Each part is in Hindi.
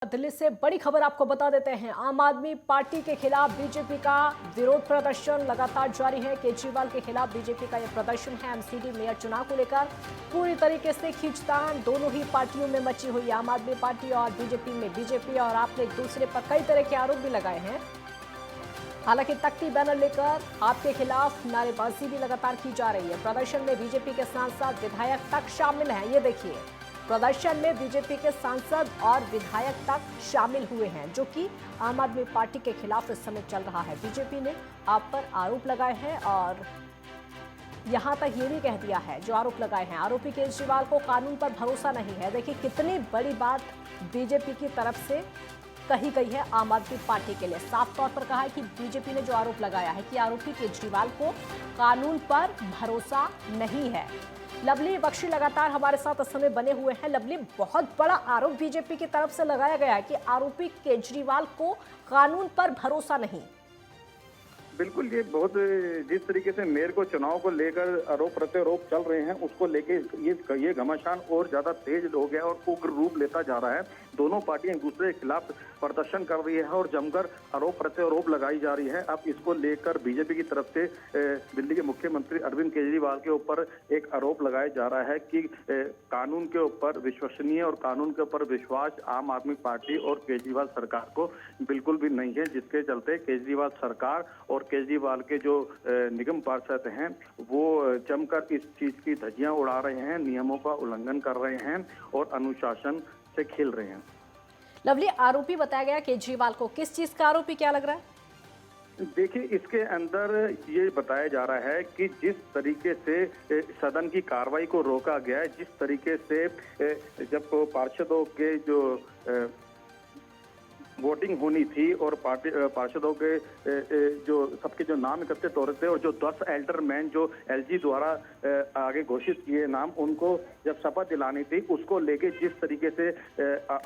दिल्ली से बड़ी खबर आपको बता देते हैं। आम आदमी पार्टी के खिलाफ बीजेपी का विरोध प्रदर्शन लगातार जारी है। केजरीवाल के खिलाफ बीजेपी का यह प्रदर्शन है। एमसीडी मेयर चुनाव को लेकर पूरी तरीके से खींचतान दोनों ही पार्टियों में मची हुई। आम आदमी पार्टी और बीजेपी में बीजेपी और आपने एक दूसरे पर कई तरह के आरोप भी लगाए हैं। हालांकि तख्ती बैनर लेकर आपके खिलाफ नारेबाजी भी लगातार की जा रही है। प्रदर्शन में बीजेपी के सांसद विधायक तक शामिल हैं। ये देखिए, प्रदर्शन में बीजेपी के सांसद और विधायक तक शामिल हुए हैं, जो कि आम आदमी पार्टी के खिलाफ इस समय चल रहा है। बीजेपी ने आप पर आरोप लगाए हैं और यहां तक ये भी कह दिया है, जो आरोप लगाए हैं, आरोपी केजरीवाल को कानून पर भरोसा नहीं है। देखिए कितनी बड़ी बात बीजेपी की तरफ से कही गई है आम आदमी पार्टी के लिए। साफ तौर पर कहा है कि बीजेपी ने जो आरोप लगाया है कि आरोपी केजरीवाल को कानून पर भरोसा नहीं है। लवली बख्शी लगातार हमारे साथ इस समय बने हुए हैं। लवली, बहुत बड़ा आरोप बीजेपी की तरफ से लगाया गया है कि आरोपी केजरीवाल को कानून पर भरोसा नहीं। बिल्कुल, ये बहुत जिस तरीके से मेयर को चुनाव को लेकर आरोप प्रत्यारोप चल रहे हैं, उसको लेके ये घमासान और ज्यादा तेज हो गया और उग्र रूप लेता जा रहा है। दोनों पार्टियां एक दूसरे के खिलाफ प्रदर्शन कर रही है और जमकर आरोप प्रत्यारोप लगाई जा रही है। अब इसको लेकर बीजेपी की तरफ से दिल्ली के मुख्यमंत्री अरविंद केजरीवाल के ऊपर एक आरोप लगाया जा रहा है कि कानून के ऊपर विश्वसनीय और कानून के ऊपर विश्वास आम आदमी पार्टी और केजरीवाल सरकार को बिल्कुल भी नहीं है, जिसके चलते केजरीवाल सरकार और केजरीवाल के जो निगम पार्षद हैं वो जमकर इस चीज की धज्जियां उड़ा रहे हैं, नियमों का उल्लंघन कर रहे हैं और अनुशासन से खेल रहे हैं। लवली, आरोपी बताया गया केजरीवाल को, किस चीज का आरोपी क्या लग रहा है? देखिए, इसके अंदर ये बताया जा रहा है कि जिस तरीके से सदन की कार्रवाई को रोका गया है, जिस तरीके से जब पार्षदों के जो वोटिंग होनी थी और पार्षदों के जो सबके जो नाम इकट्ठे हो रहे थे और जो 10 एल्डरमैन जो एलजी द्वारा आगे घोषित किए नाम, उनको जब शपथ दिलानी थी, उसको लेके जिस तरीके से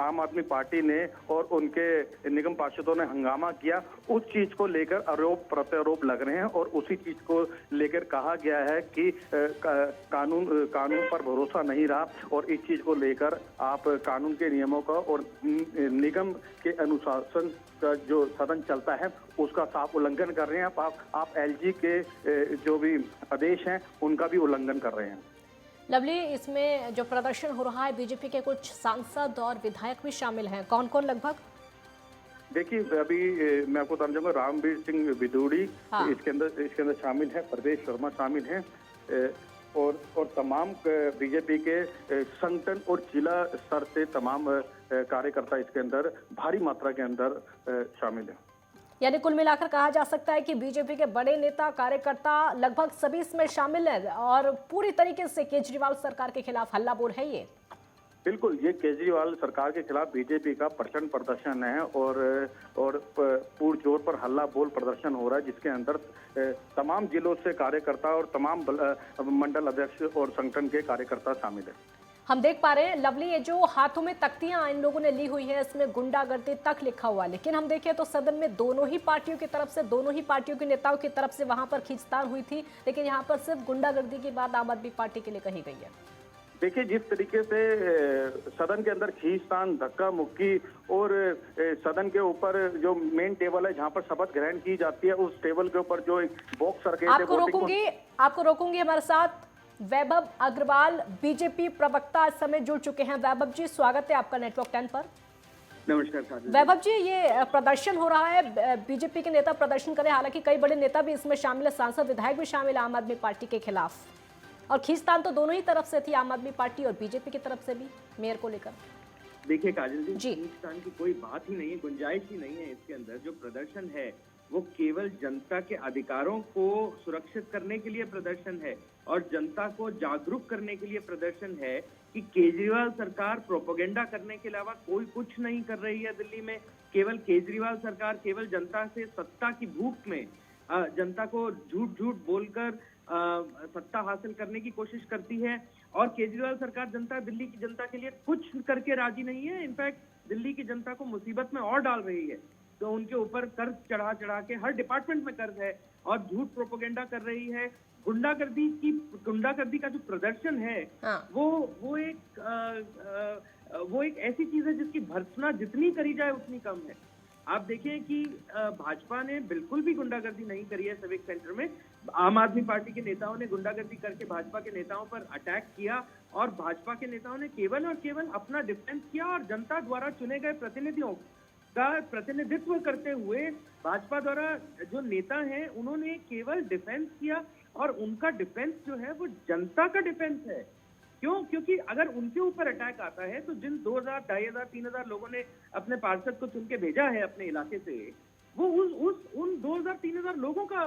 आम आदमी पार्टी ने और उनके निगम पार्षदों ने हंगामा किया, उस चीज को लेकर आरोप प्रत्यारोप लग रहे हैं और उसी चीज को लेकर कहा गया है कि कानून पर भरोसा नहीं रहा और इस चीज को लेकर आप कानून के नियमों का और निगम के शासन का जो सदन चलता है उसका साफ उल्लंघन कर रहे हैं। आप एलजी के जो भी आदेश हैं उनका भी उल्लंघन कर रहे हैं। लवली, इसमें जो प्रदर्शन हो रहा है, बीजेपी के कुछ सांसद और विधायक भी शामिल हैं। कौन कौन लगभग? देखिए, अभी मैं आपको बताना चाहूंगा, रामवीर सिंह विदुड़ी इसके अंदर शामिल है, प्रदेश शर्मा शामिल है और तमाम बीजेपी के संगठन और जिला स्तर से तमाम कार्यकर्ता इसके अंदर भारी मात्रा के अंदर शामिल है। यानी कुल मिलाकर कहा जा सकता है कि बीजेपी के बड़े नेता कार्यकर्ता लगभग सभी इसमें शामिल हैं और पूरी तरीके से केजरीवाल सरकार के खिलाफ हल्ला बोल है। ये बिल्कुल, ये केजरीवाल सरकार के खिलाफ बीजेपी का प्रचंड प्रदर्शन है और पूर्ण जोर पर हल्ला बोल प्रदर्शन हो रहा है, जिसके अंदर तमाम जिलों से कार्यकर्ता और तमाम मंडल अध्यक्ष और संगठन के कार्यकर्ता शामिल है। हम देख पा रहे हैं लवली, ये जो हाथों में तख्तियां इन लोगों ने ली हुई है, इसमें गुंडागर्दी तक लिखा हुआ है। लेकिन हम देखें तो सदन में दोनों ही पार्टियों की तरफ से, दोनों ही पार्टियों के नेताओं की तरफ से वहां पर खींचतान हुई थी, लेकिन यहाँ पर सिर्फ गुंडागर्दी की बात आम आदमी पार्टी के लिए कही गई है। देखिए, जिस तरीके से सदन के अंदर खींचतान, धक्का मुक्की और सदन के ऊपर जो मेन टेबल है जहां पर शपथ ग्रहण की जाती है, उस टेबल के ऊपर जो एक बॉक्स रखे थे, आपको रोकूंगी। हमारे साथ वैभव अग्रवाल, बीजेपी प्रवक्ता, इस समय जुड़ चुके हैं। वैभव जी, स्वागत है आपका नेटवर्क 10 पर। नमस्कार वैभव जी, ये प्रदर्शन हो रहा है, बीजेपी के नेता प्रदर्शन करें, हालांकि कई बड़े नेता भी इसमें शामिल है, सांसद विधायक भी शामिल है आम आदमी पार्टी के खिलाफ, और खींचतान तो दोनों ही तरफ से थी, आम आदमी पार्टी और बीजेपी की तरफ से भी मेयर को लेकर। देखिए काजल जी, खींचतान की कोई बात ही नहीं है, गुंजाइश ही नहीं है। इसके अंदर जो प्रदर्शन है वो केवल जनता के अधिकारों को सुरक्षित करने के लिए प्रदर्शन है और जनता को जागरूक करने के लिए प्रदर्शन है कि केजरीवाल सरकार प्रोपेगेंडा करने के अलावा कोई कुछ नहीं कर रही है दिल्ली में। केवल केजरीवाल सरकार केवल जनता से सत्ता की भूख में जनता को झूठ बोलकर सत्ता हासिल करने की कोशिश करती है और केजरीवाल सरकार दिल्ली की जनता के लिए कुछ करके राजी नहीं है। इनफैक्ट दिल्ली की जनता को मुसीबत में और डाल रही है। तो उनके ऊपर कर्ज चढ़ा के हर डिपार्टमेंट में कर्ज है और झूठ प्रोपेगेंडा कर रही है। गुंडागर्दी का जो प्रदर्शन है वो एक वो एक ऐसी चीज है जिसकी भर्त्सना जितनी करी जाए उतनी कम है। आप देखें कि भाजपा ने बिल्कुल भी गुंडागर्दी नहीं करी है सिविक सेंटर में। आम आदमी पार्टी के नेताओं ने गुंडागर्दी करके भाजपा के नेताओं पर अटैक किया और भाजपा के नेताओं ने केवल और केवल अपना डिफेंस किया और जनता द्वारा चुने गए प्रतिनिधियों का प्रतिनिधित्व करते हुए भाजपा द्वारा जो नेता हैं उन्होंने केवल डिफेंस किया और उनका डिफेंस जो है वो जनता का डिफेंस है। क्यों? क्योंकि अगर उनके ऊपर अटैक आता है तो जिन 2000, 2500, 3000 लोगों ने अपने पार्षद को चुन के भेजा है अपने इलाके से, वो उन 2000, 3000 लोगों का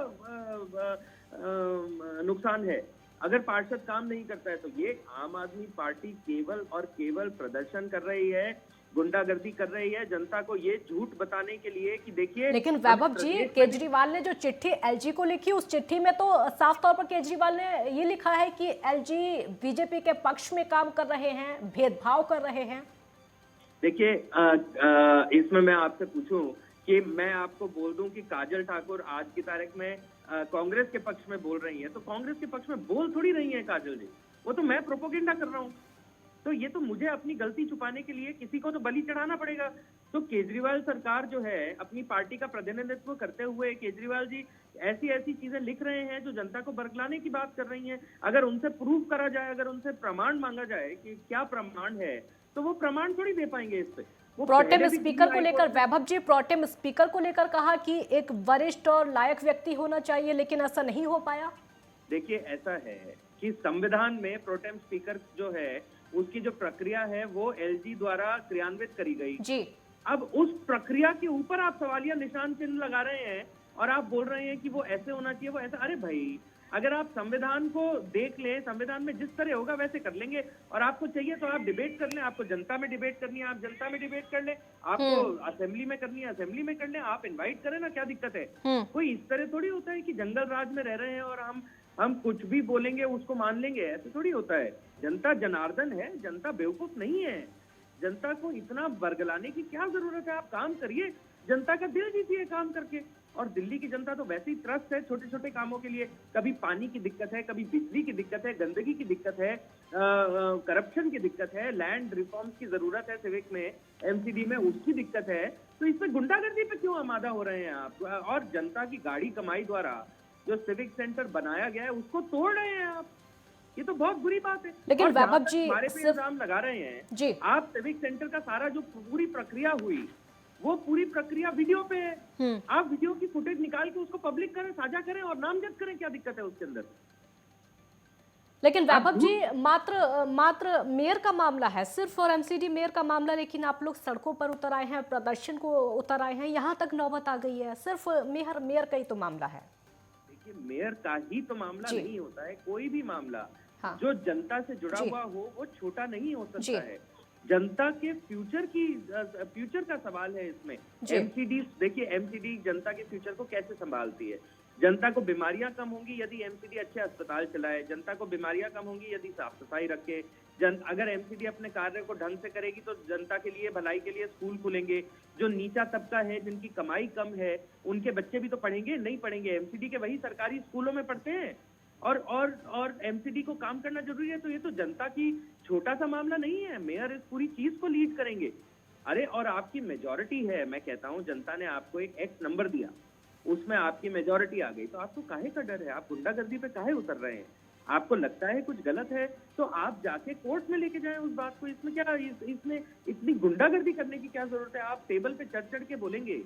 नुकसान है। अगर पार्षद काम नहीं करता है तो ये आम आदमी पार्टी केवल और केवल प्रदर्शन कर रही है, गुंडागर्दी कर रही है, जनता को ये झूठ बताने के लिए कि देखिए। लेकिन वैभव जी, केजरीवाल ने जो चिट्ठी एलजी को लिखी, उस चिट्ठी में तो साफ तौर पर केजरीवाल ने ये लिखा है कि एलजी बीजेपी के पक्ष में काम कर रहे हैं, भेदभाव कर रहे हैं। देखिए, इसमें मैं आपसे पूछूं कि मैं आपको बोल दूं कि काजल ठाकुर आज की तारीख में कांग्रेस के पक्ष में बोल रही है, तो कांग्रेस के पक्ष में बोल थोड़ी रही है काजल जी, वो तो मैं प्रोपोगेंडा कर रहा हूँ। तो ये तो मुझे अपनी गलती छुपाने के लिए किसी को तो बलि चढ़ाना पड़ेगा। तो केजरीवाल सरकार जो है अपनी पार्टी का प्रतिनिधित्व करते हुए केजरीवाल जी ऐसी ऐसी चीजें लिख रहे हैं जो जनता को बरगलाने की बात कर रही हैं। अगर उनसे प्रूव करा जाए, अगर उनसे प्रमाण मांगा जाए कि क्या प्रमाण है, तो वो प्रमाण थोड़ी दे पाएंगे इस पे। प्रोटेम स्पीकर को लेकर वैभव जी, प्रोटेम स्पीकर को लेकर कहा कि एक वरिष्ठ और लायक व्यक्ति होना चाहिए, लेकिन ऐसा नहीं हो पाया। देखिए, ऐसा है कि संविधान में प्रोटेम स्पीकर जो है उसकी जो प्रक्रिया है वो एलजी द्वारा क्रियान्वित करी गई जी। अब उस प्रक्रिया के ऊपर आप सवालिया निशान चिन्ह लगा रहे हैं और आप बोल रहे हैं कि वो ऐसे होना चाहिए, वो ऐसा। अरे भाई, अगर आप संविधान को देख लें, संविधान में जिस तरह होगा वैसे कर लेंगे। और आपको चाहिए तो आप डिबेट कर लें, आपको जनता में डिबेट करनी है आप जनता में डिबेट कर लें, आपको असेंबली में करनी है असेंबली में कर लें, आप इन्वाइट करें ना, क्या दिक्कत है? कोई इस तरह थोड़ी होता है कि जंगल राज में रह रहे हैं और हम कुछ भी बोलेंगे उसको मान लेंगे, ऐसे थोड़ी होता है। जनता जनार्दन है, जनता बेवकूफ नहीं है। जनता को इतना बरगलाने की क्या जरूरत है? आप काम करिए, जनता का दिल जीतिए काम करके। और दिल्ली की जनता तो वैसे ही त्रस्त है छोटे छोटे कामों के लिए। कभी पानी की दिक्कत है, कभी बिजली की दिक्कत है, गंदगी की दिक्कत है, करप्शन की दिक्कत है, लैंड रिफॉर्म्स की जरूरत है सिविक में, एमसीडी में, उसकी दिक्कत है। तो इसमें गुंडागर्दी पे क्यों आमादा हो रहे हैं आप? और जनता की गाड़ी कमाई द्वारा जो सिविक सेंटर बनाया गया है उसको तोड़ रहे हैं आप। ये तो बहुत बुरी बात है। लेकिन वैभव जी हमारे पे इल्जाम लगा रहे हैं जी, आप सिविक सेंटर का सारा जो पूरी प्रक्रिया हुई वो पूरी प्रक्रिया वीडियो पे है। आप वीडियो की फुटेज निकाल के उसको पब्लिक करें, साझा करें और नामजद करें, क्या दिक्कत है उसके अंदर? लेकिन वैभव जी, मात्र मेयर का मामला है सिर्फ, और एमसीडी मेयर का मामला, लेकिन आप लोग सड़कों पर उतर आए हैं, प्रदर्शन को उतर आए हैं, यहाँ तक नौबत आ गई है। सिर्फ मेयर का ही तो मामला है। मेयर का ही तो मामला नहीं होता है, कोई भी मामला जो जनता से जुड़ा हुआ हो वो छोटा नहीं हो सकता है। जनता के फ्यूचर का सवाल है इसमें। एमसीडी, देखिए एमसीडी जनता के फ्यूचर को कैसे संभालती है। जनता को बीमारियां कम होंगी यदि एमसीडी अच्छे अस्पताल चलाए, जनता को बीमारियां कम होंगी यदि साफ सफाई रखे। अगर एमसीडी अपने कार्य को ढंग से करेगी तो जनता के लिए, भलाई के लिए स्कूल खुलेंगे। जो नीचा तबका है, जिनकी कमाई कम है, उनके बच्चे भी तो पढ़ेंगे, नहीं पढ़ेंगे? एमसीडी के वही सरकारी स्कूलों में पढ़ते हैं और एमसीडी को काम करना जरूरी है। तो ये तो जनता की छोटा सा मामला नहीं है। मेयर इस पूरी चीज को लीड करेंगे। अरे, और आपकी मेजॉरिटी है, मैं कहता हूँ जनता ने आपको एक एक्स नंबर दिया, उसमें आपकी मेजॉरिटी आ गई, तो आपको काहे का डर है? आप गुंडागर्दी पे काहे उतर रहे हैं? आपको लगता है कुछ गलत है तो आप जाके कोर्ट में लेके जाएं उस बात को। इसमें क्या, इसमें इतनी गुंडागर्दी करने की क्या जरूरत है? आप टेबल पे चढ़ के बोलेंगे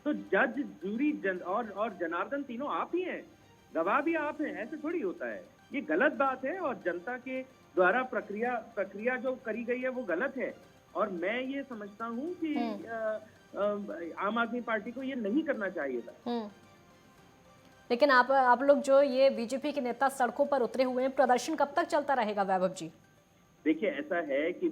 तो जज, जूरी और जनार्दन तीनों आप ही हैं, गवाह भी आप हैं, ऐसे थोड़ी होता है। ये गलत बात है और जनता के द्वारा प्रक्रिया जो करी गई है वो गलत है। और मैं ये समझता हूँ कि आम आदमी पार्टी को ये नहीं करना चाहिए था। लेकिन आप लोग जो ये बीजेपी के नेता सड़कों पर उतरे हुए हैं, प्रदर्शन कब तक चलता रहेगा वैभव जी? देखिए, ऐसा है कि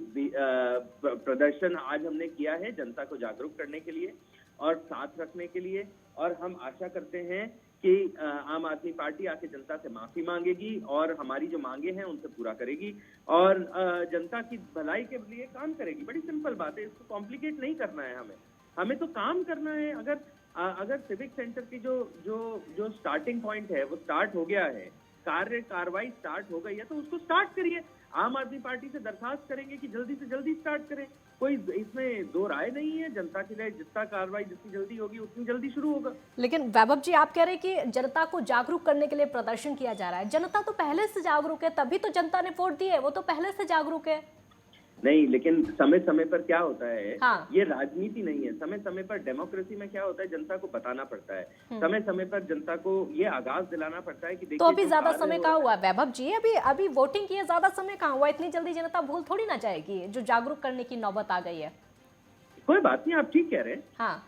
प्रदर्शन आज हमने किया है जनता को जागरूक करने के लिए और साथ रखने के लिए, और हम आशा करते हैं कि आम आदमी पार्टी आके जनता से माफी मांगेगी और हमारी जो मांगे हैं उनसे पूरा करेगी और जनता की भलाई के लिए काम करेगी। बड़ी सिंपल बात है, इसको कॉम्प्लिकेट नहीं करना है। हमें तो काम करना है। अगर सिविक सेंटर की जो स्टार्टिंग पॉइंट है वो स्टार्ट हो गया है, कार्रवाई स्टार्ट हो गई है, तो उसको स्टार्ट करिए। आम आदमी पार्टी से दरखास्त करेंगे कि जल्दी से जल्दी स्टार्ट करें। कोई इसमें दो राय नहीं है। जनता के लिए जितना कार्रवाई जितनी जल्दी होगी उतनी जल्दी शुरू होगा। लेकिन वैभव जी, आप कह रहे हैं कि जनता को जागरूक करने के लिए प्रदर्शन किया जा रहा है। जनता तो पहले से जागरूक है, तभी तो जनता ने वोट दिए, वो तो पहले से जागरूक है। नहीं, लेकिन समय समय पर क्या होता है, हाँ। ये राजनीति नहीं है। समय समय पर डेमोक्रेसी में क्या होता है, जनता को बताना पड़ता है। समय समय पर जनता को ये आगाज दिलाना पड़ता है कि देखिए, तो अभी ज्यादा समय कहाँ हुआ है वैभव जी? अभी वोटिंग की ज्यादा समय कहाँ हुआ? इतनी जल्दी जनता भूल थोड़ी ना जाएगी, जो जागरूक करने की नौबत आ गई है। कोई बात नहीं, आप ठीक कह रहे हैं। हाँ,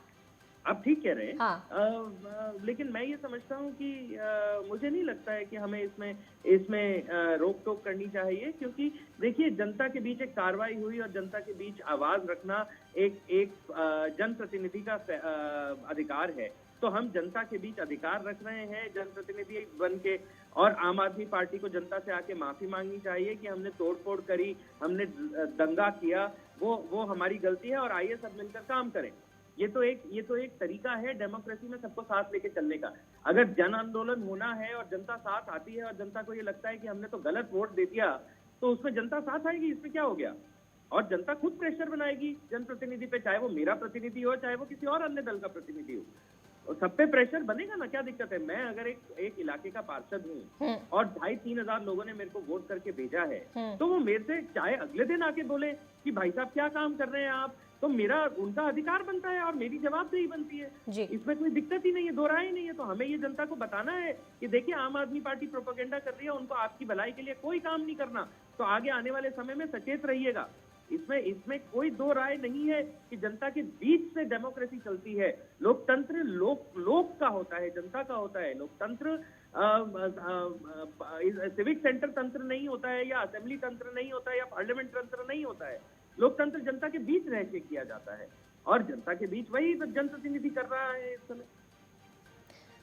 आप ठीक कह रहे हैं। हाँ। लेकिन मैं ये समझता हूँ कि मुझे नहीं लगता है कि हमें इसमें रोक टोक करनी चाहिए, क्योंकि देखिए, जनता के बीच एक कार्रवाई हुई और जनता के बीच आवाज रखना एक जनप्रतिनिधि का अधिकार है। तो हम जनता के बीच अधिकार रख रहे हैं, जनप्रतिनिधि बन के। और आम आदमी पार्टी को जनता से आके माफी मांगनी चाहिए कि हमने तोड़फोड़ करी, हमने दंगा किया, वो हमारी गलती है, और आइए सब मिलकर काम करें। ये तो एक तरीका है डेमोक्रेसी में सबको साथ लेके चलने का। अगर जन आंदोलन होना है और जनता साथ आती है और जनता को ये लगता है कि हमने तो गलत वोट दे दिया, तो उसमें जनता साथ आएगी, इसमें क्या हो गया? और जनता खुद प्रेशर बनाएगी जनप्रतिनिधि पे, चाहे वो मेरा प्रतिनिधि हो, चाहे वो किसी और अन्य दल का प्रतिनिधि हो। और सब पे प्रेशर बनेगा ना, क्या दिक्कत है? मैं अगर एक इलाके का पार्षद हूँ और 2,500-3 हजार लोगों ने मेरे को वोट करके भेजा है, तो वो मेरे से चाहे अगले दिन आके बोले कि भाई साहब क्या काम कर रहे हैं आप, तो मेरा उनका अधिकार बनता है और मेरी जवाबदेही बनती है जी। इसमें कोई दिक्कत ही नहीं है, दो राय ही नहीं है। तो हमें ये जनता को बताना है कि देखिए, आम आदमी पार्टी प्रोपेगेंडा कर रही है, उनको आपकी भलाई के लिए कोई काम नहीं करना। तो आगे आने वाले समय में सचेत रहिएगा। इसमें कोई दो राय नहीं है कि जनता के बीच से डेमोक्रेसी चलती है। लोकतंत्र लोक का होता है, जनता का होता है। लोकतंत्र सिविक सेंटर तंत्र नहीं होता है, या असेंबली तंत्र नहीं होता है, या पार्लियामेंट तंत्र नहीं होता है। लोकतंत्र जनता के बीच रह के किया जाता है, और जनता के बीच वही जनप्रतिनिधि कर रहा है इस समय।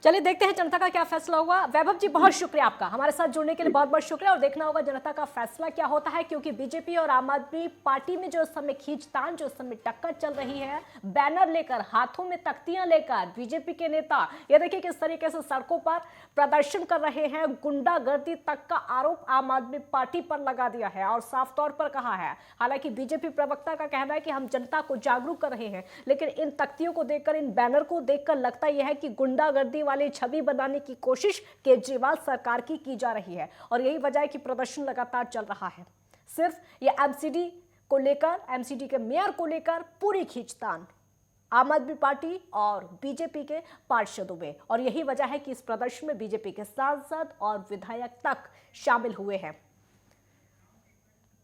चलिए देखते हैं जनता का क्या फैसला हुआ। वैभव जी, बहुत शुक्रिया आपका, हमारे साथ जुड़ने के लिए बहुत बहुत शुक्रिया। और देखना होगा जनता का फैसला क्या होता है, क्योंकि बीजेपी और आम आदमी पार्टी में जो समय खींचतान, जो समय टक्कर चल रही है, बैनर लेकर, हाथों में तख्तियां लेकर बीजेपी के नेता ये देखिए किस तरीके से सड़कों पर प्रदर्शन कर रहे हैं। गुंडागर्दी तक का आरोप आम आदमी पार्टी पर लगा दिया है और साफ तौर पर कहा है। हालांकि बीजेपी प्रवक्ता का कहना है कि हम जनता को जागरूक कर रहे हैं, लेकिन इन तख्तियों को देखकर, इन बैनर को देखकर लगता यह है कि गुंडागर्दी वाली छवि बनाने की कोशिश केजरीवाल सरकार की जा रही है। और यही वजह है कि प्रदर्शन लगातार चल रहा है। सिर्फ ये एमसीडी को लेकर, एमसीडी के मेयर को लेकर पूरी खींचतान आम आदमी पार्टी और बीजेपी के पार्षदों में। और यही वजह है कि इस प्रदर्शन में बीजेपी के सांसद और विधायक तक शामिल हुए हैं।